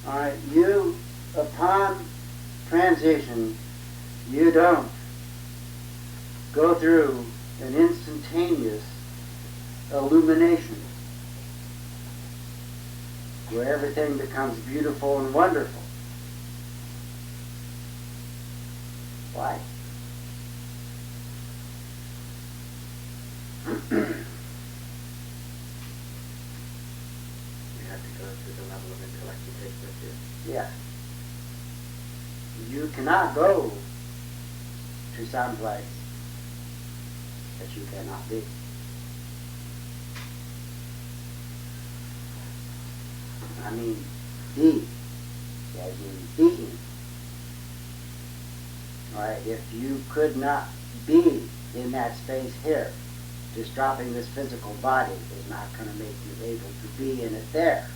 Alright, you, upon transition, you don't go through an instantaneous illumination where everything becomes beautiful and wonderful. Why? You have to go through the level of intellect you take with you. Yeah. You cannot go to some place that you cannot be. I mean, be, as in being. Alright, if you could not be in that space here, just dropping this physical body is not going to make you able to be in it there.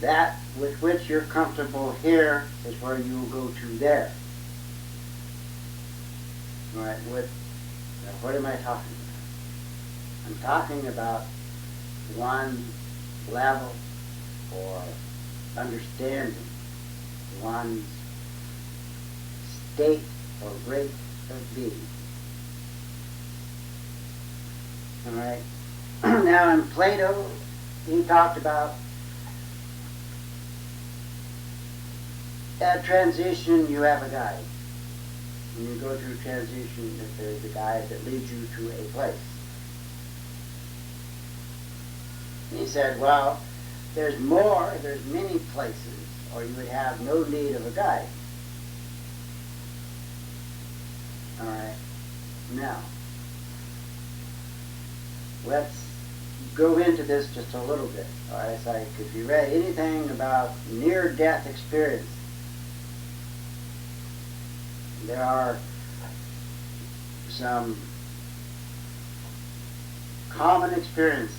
That with which you're comfortable here is where you will go to there. Alright, what am I talking about? I'm talking about one level or understanding, one's state or rate of being. Alright? Now in Plato, he talked about at transition you have a guide. When you go through transition, there's a guide that leads you to a place. And he said, well, there's many places, or you would have no need of a guide. Alright, now, let's go into this just a little bit. Alright, it's like if you read anything about near-death experience, there are some common experiences.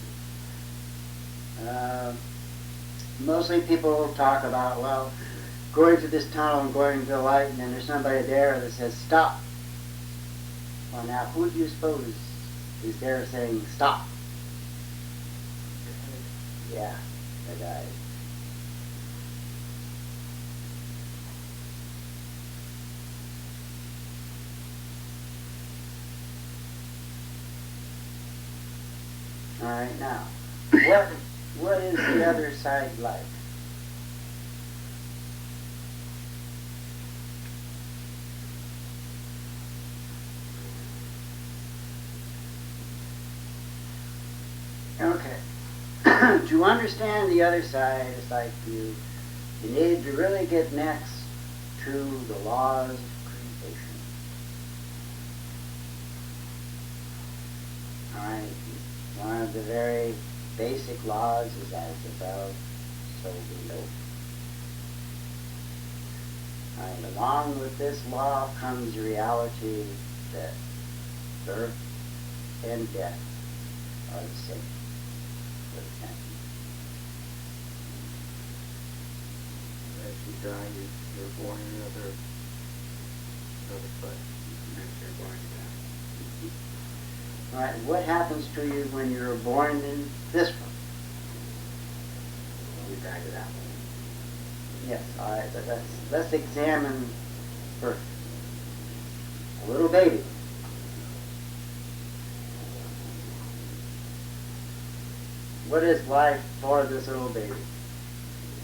Mostly people talk about, well, going to this tunnel and going to the light, and then there's somebody there that says, stop. Well, now, who do you suppose is there saying, stop? Yeah, the guy. All right, now, what is the other side like? Okay. To understand the other side, it's like you need to really get next to the laws of creation. All right. One of the very basic laws is as above, so below. And along with this law comes the reality that birth and death are the same. As you die, you're born in another place. And you're born again. All right, what happens to you when you're born in this one? You die to that one. Yes, all right, but let's examine birth. A little baby. What is life for this little baby?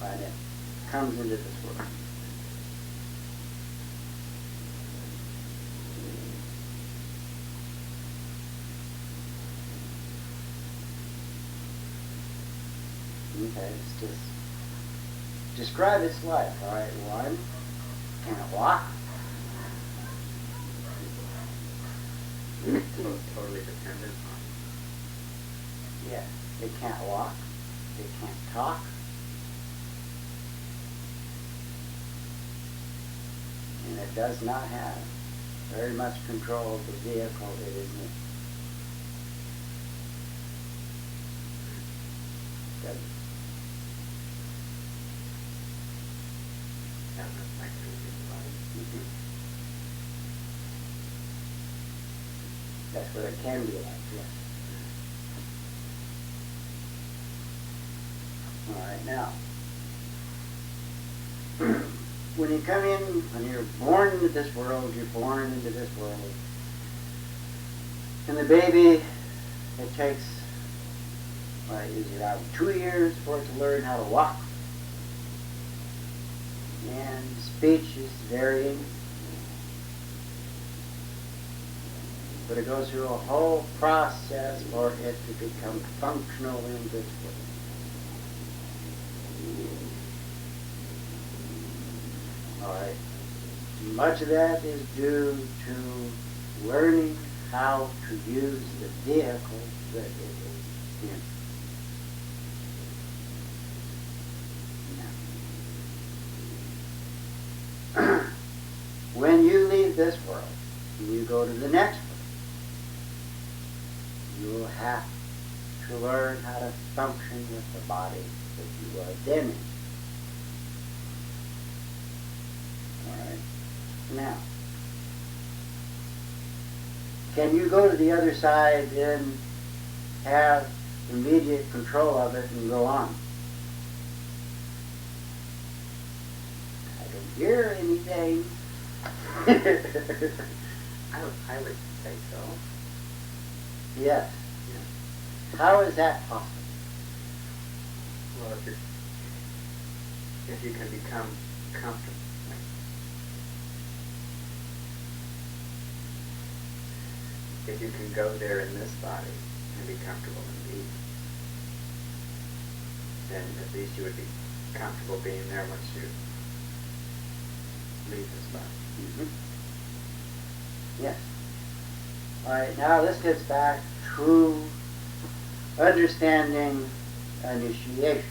Right, it comes into this world. Okay, let's just describe its life. All right, one, can it walk? Totally dependent on. Yeah, it can't walk. It can't talk. And it does not have very much control of the vehicle it is in. Doesn't. Have no activity in the body. That's what it can be like, yes. All right, now, when you come in, when you're born into this world, you're born into this world. And the baby, it takes, is around 2 years for it to learn how to walk. And speech is varying. But it goes through a whole process for it to become functional in this world. All right. Much of that is due to learning how to use the vehicle that it is in. Now, when you leave this world, and you go to the next world, you will have to learn how to function with the body that you are then in. Alright? Now, can you go to the other side and have immediate control of it and go on? I don't hear anything. I would say so. Yes. Yeah. How is that possible? Well, if you can become comfortable. If you can go there in this body and be comfortable and be, then at least you would be comfortable being there once you leave this body. Mm-hmm. Yes. All right, now this gets back to understanding initiation.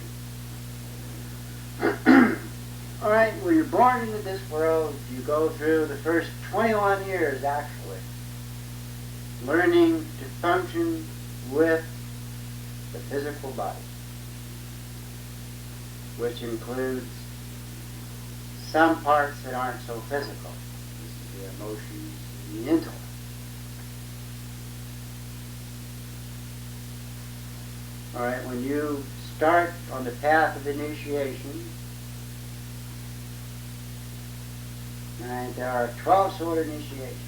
All right, when you're born into this world, you go through the first 21 years, actually, learning to function with the physical body, which includes some parts that aren't so physical. This is the emotions and the intellect. All right, when you start on the path of initiation, and there are 12 sort of initiations.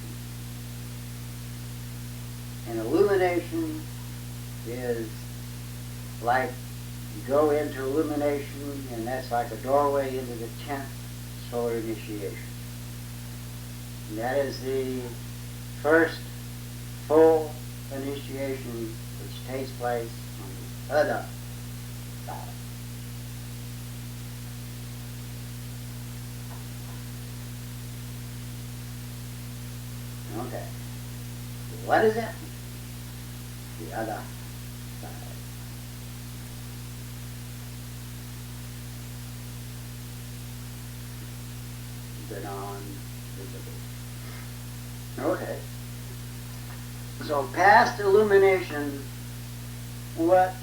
And illumination is like you go into illumination, and that's like a doorway into the 10th solar initiation. And that is the first full initiation which takes place on the other side. Okay. What is it? The other side. The non-visible. Okay. So past illumination, what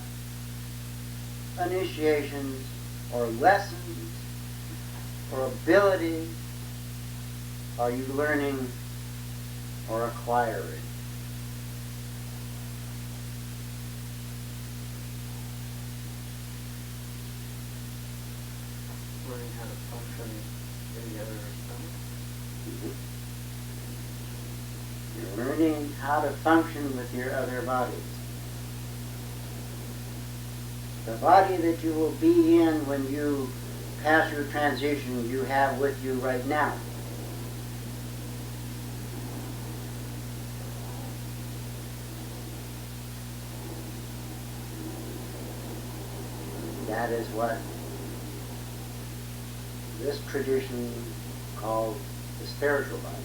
initiations or lessons or abilities are you learning or acquiring? Learning how to function in the other stomach. You're learning how to function with your other bodies. The body that you will be in when you pass your transition, you have with you right now. That is what this tradition calls the spiritual body.